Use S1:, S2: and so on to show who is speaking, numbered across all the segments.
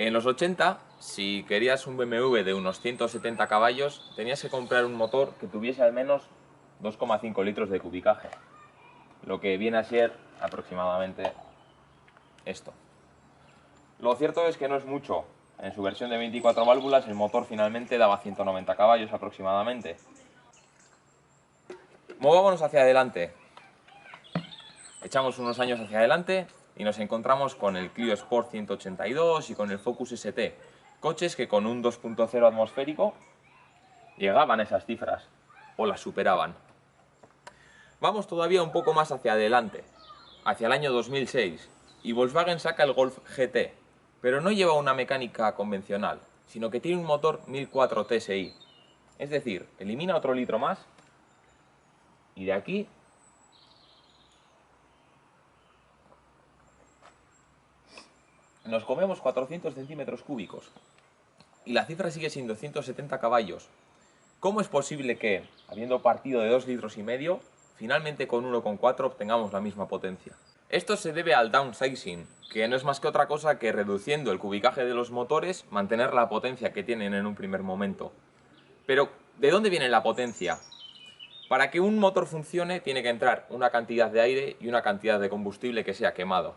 S1: En los 80, si querías un BMW de unos 170 caballos, tenías que comprar un motor que tuviese al menos 2,5 litros de cubicaje, lo que viene a ser aproximadamente esto. Lo cierto es que no es mucho. En su versión de 24 válvulas el motor finalmente daba 190 caballos aproximadamente. Movámonos hacia adelante. Echamos unos años hacia adelante y nos encontramos con el Clio Sport 182 y con el Focus ST, coches que con un 2.0 atmosférico llegaban a esas cifras o las superaban. Vamos todavía un poco más hacia adelante, hacia el año 2006, y Volkswagen saca el Golf GT, pero no lleva una mecánica convencional, sino que tiene un motor 1004 TSI. Es decir, elimina otro litro más y de aquí nos comemos 400 centímetros cúbicos y la cifra sigue siendo 170 caballos. ¿Cómo es posible que, habiendo partido de 2,5 litros, finalmente con 1,4 obtengamos la misma potencia? Esto se debe al downsizing, que no es más que otra cosa que reduciendo el cubicaje de los motores, mantener la potencia que tienen en un primer momento. Pero, ¿de dónde viene la potencia? Para que un motor funcione tiene que entrar una cantidad de aire y una cantidad de combustible que sea quemado.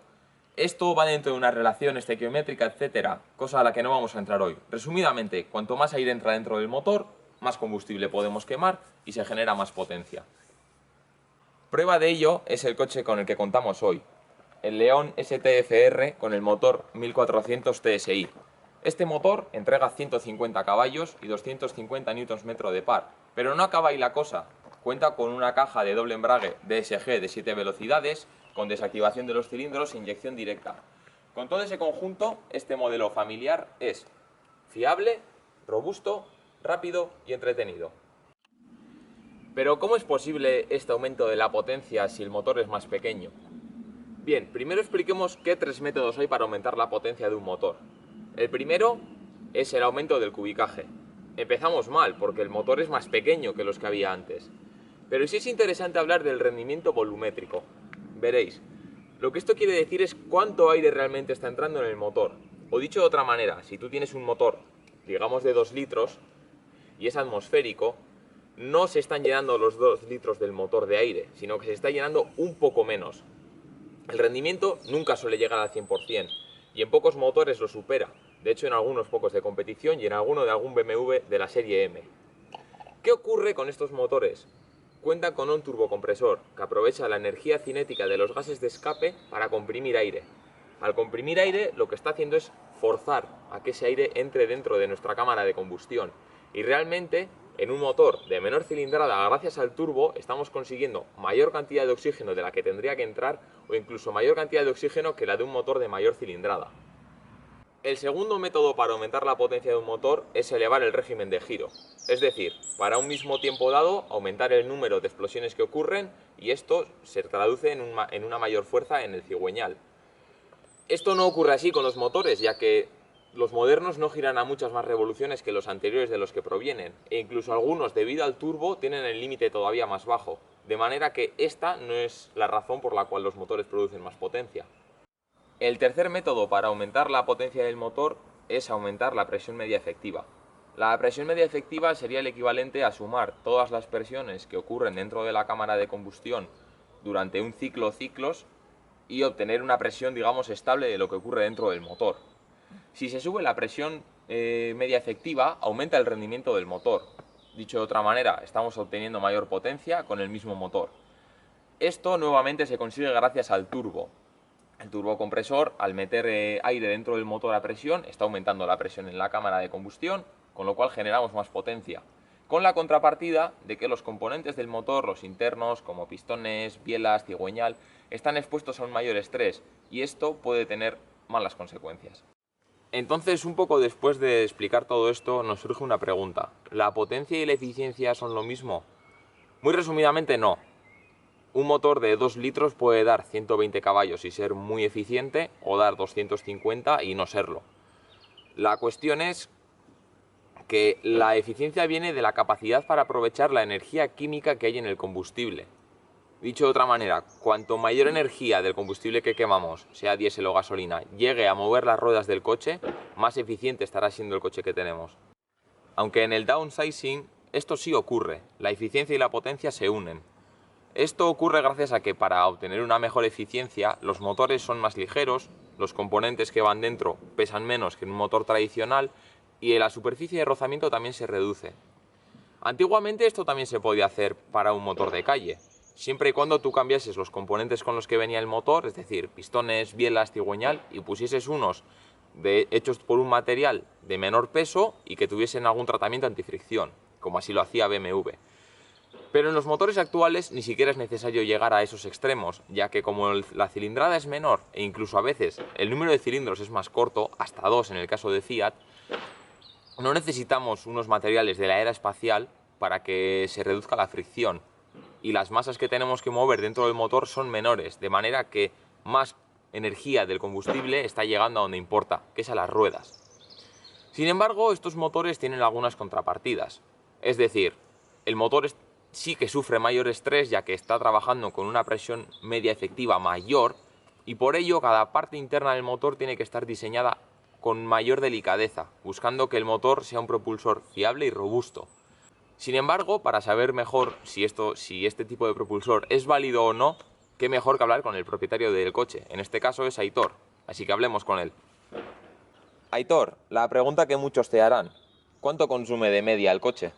S1: Esto va dentro de una relación estequiométrica, etcétera, cosa a la que no vamos a entrar hoy. Resumidamente, cuanto más aire entra dentro del motor, más combustible podemos quemar y se genera más potencia. Prueba de ello es el coche con el que contamos hoy, el León STFR con el motor 1400 TSI. Este motor entrega 150 caballos y 250 Nm de par, pero no acaba ahí la cosa. Cuenta con una caja de doble embrague DSG de 7 velocidades, con desactivación de los cilindros e inyección directa. Con todo ese conjunto, este modelo familiar es fiable, robusto, rápido y entretenido. Pero ¿cómo es posible este aumento de la potencia si el motor es más pequeño? Bien, primero expliquemos qué tres métodos hay para aumentar la potencia de un motor. El primero es el aumento del cubicaje. Empezamos mal porque el motor es más pequeño que los que había antes. Pero sí es interesante hablar del rendimiento volumétrico. Veréis, lo que esto quiere decir es cuánto aire realmente está entrando en el motor. O dicho de otra manera, si tú tienes un motor, digamos de 2 litros, y es atmosférico, no se están llenando los 2 litros del motor de aire, sino que se está llenando un poco menos. El rendimiento nunca suele llegar al 100%, y en pocos motores lo supera. De hecho, en algunos pocos de competición y en alguno de algún BMW de la serie M. ¿Qué ocurre con estos motores? Cuentan con un turbocompresor que aprovecha la energía cinética de los gases de escape para comprimir aire. Al comprimir aire, lo que está haciendo es forzar a que ese aire entre dentro de nuestra cámara de combustión. Y realmente, en un motor de menor cilindrada, gracias al turbo, estamos consiguiendo mayor cantidad de oxígeno de la que tendría que entrar, o incluso mayor cantidad de oxígeno que la de un motor de mayor cilindrada. El segundo método para aumentar la potencia de un motor es elevar el régimen de giro. Es decir, para un mismo tiempo dado, aumentar el número de explosiones que ocurren y esto se traduce en una mayor fuerza en el cigüeñal. Esto no ocurre así con los motores, ya que los modernos no giran a muchas más revoluciones que los anteriores de los que provienen, e incluso algunos, debido al turbo, tienen el límite todavía más bajo, de manera que esta no es la razón por la cual los motores producen más potencia. El tercer método para aumentar la potencia del motor es aumentar la presión media efectiva. La presión media efectiva sería el equivalente a sumar todas las presiones que ocurren dentro de la cámara de combustión durante un ciclo o ciclos y obtener una presión, digamos, estable de lo que ocurre dentro del motor. Si se sube la presión media efectiva, aumenta el rendimiento del motor. Dicho de otra manera, estamos obteniendo mayor potencia con el mismo motor. Esto nuevamente se consigue gracias al turbo. El turbocompresor, al meter aire dentro del motor a presión, está aumentando la presión en la cámara de combustión, con lo cual generamos más potencia. Con la contrapartida de que los componentes del motor, los internos, como pistones, bielas, cigüeñal, están expuestos a un mayor estrés, y esto puede tener malas consecuencias. Entonces, un poco después de explicar todo esto, nos surge una pregunta. ¿La potencia y la eficiencia son lo mismo? Muy resumidamente, no. Un motor de 2 litros puede dar 120 caballos y ser muy eficiente, o dar 250 y no serlo. La cuestión es que la eficiencia viene de la capacidad para aprovechar la energía química que hay en el combustible. Dicho de otra manera, cuanto mayor energía del combustible que quemamos, sea diésel o gasolina, llegue a mover las ruedas del coche, más eficiente estará siendo el coche que tenemos. Aunque en el downsizing esto sí ocurre, la eficiencia y la potencia se unen. Esto ocurre gracias a que para obtener una mejor eficiencia los motores son más ligeros, los componentes que van dentro pesan menos que en un motor tradicional y la superficie de rozamiento también se reduce. Antiguamente esto también se podía hacer para un motor de calle, siempre y cuando tú cambiases los componentes con los que venía el motor, es decir, pistones, bielas, cigüeñal, y pusieses unos hechos por un material de menor peso y que tuviesen algún tratamiento antifricción, como así lo hacía BMW. Pero en los motores actuales ni siquiera es necesario llegar a esos extremos, ya que como la cilindrada es menor e incluso a veces el número de cilindros es más corto, hasta 2 en el caso de Fiat, no necesitamos unos materiales de la era espacial para que se reduzca la fricción y las masas que tenemos que mover dentro del motor son menores, de manera que más energía del combustible está llegando a donde importa, que es a las ruedas. Sin embargo, estos motores tienen algunas contrapartidas, es decir, el motor sí que sufre mayor estrés ya que está trabajando con una presión media efectiva mayor y por ello cada parte interna del motor tiene que estar diseñada con mayor delicadeza, buscando que el motor sea un propulsor fiable y robusto. Sin embargo, para saber mejor si este tipo de propulsor es válido o no, qué mejor que hablar con el propietario del coche. En este caso es Aitor, así que hablemos con él. Aitor, la pregunta que muchos te harán, ¿cuánto consume de media el coche?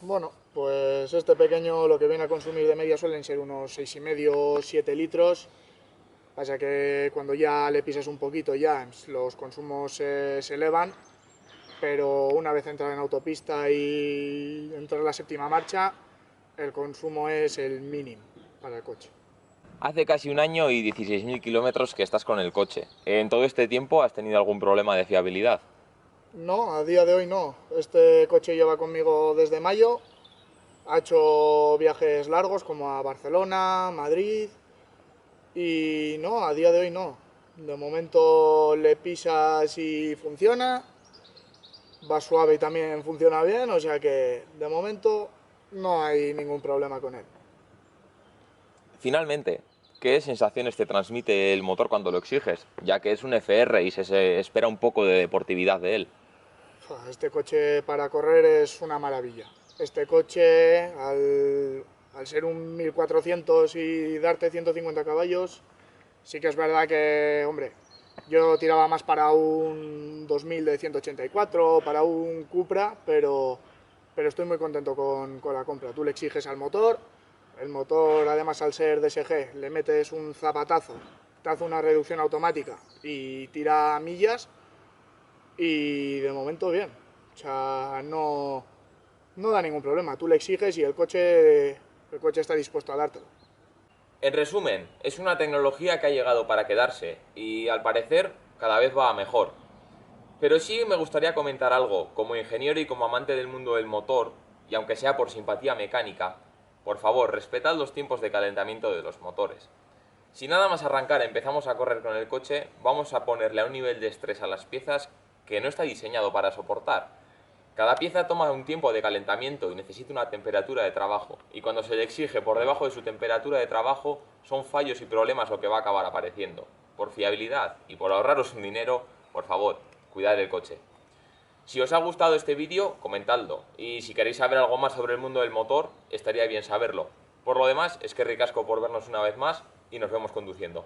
S2: Bueno, pues este pequeño lo que viene a consumir de media suelen ser unos 6,5-7 litros. Pasa que cuando ya le pisas un poquito ya los consumos se elevan, pero una vez entra en autopista y entra en la séptima marcha, el consumo es el mínimo para el coche.
S1: Hace casi un año y 16.000 kilómetros que estás con el coche. ¿En todo este tiempo has tenido algún problema de fiabilidad?
S2: No, a día de hoy no. Este coche lleva conmigo desde mayo. Ha hecho viajes largos como a Barcelona, Madrid. Y no, a día de hoy no. De momento le pisas y funciona. Va suave y también funciona bien. O sea que de momento no hay ningún problema con él.
S1: Finalmente, ¿qué sensaciones te transmite el motor cuando lo exiges? Ya que es un FR y se espera un poco de deportividad de él.
S2: Este coche para correr es una maravilla. Este coche, al ser un 1400 y darte 150 caballos, sí que es verdad que, hombre, yo tiraba más para un 2000 de 184, para un Cupra, pero estoy muy contento con la compra. Tú le exiges al motor, el motor además al ser DSG le metes un zapatazo, te hace una reducción automática y tira millas y de momento bien. O sea, no da ningún problema. Tú le exiges y el coche está dispuesto a dártelo.
S1: En resumen, es una tecnología que ha llegado para quedarse y al parecer cada vez va a mejor. Pero sí me gustaría comentar algo, como ingeniero y como amante del mundo del motor, y aunque sea por simpatía mecánica, por favor, respetad los tiempos de calentamiento de los motores. Si nada más arrancar empezamos a correr con el coche, vamos a ponerle a un nivel de estrés a las piezas que no está diseñado para soportar. Cada pieza toma un tiempo de calentamiento y necesita una temperatura de trabajo, y cuando se le exige por debajo de su temperatura de trabajo, son fallos y problemas lo que va a acabar apareciendo. Por fiabilidad y por ahorraros un dinero, por favor, cuidad del coche. Si os ha gustado este vídeo, comentadlo, y si queréis saber algo más sobre el mundo del motor, estaría bien saberlo. Por lo demás, es que ricasco por vernos una vez más y nos vemos conduciendo.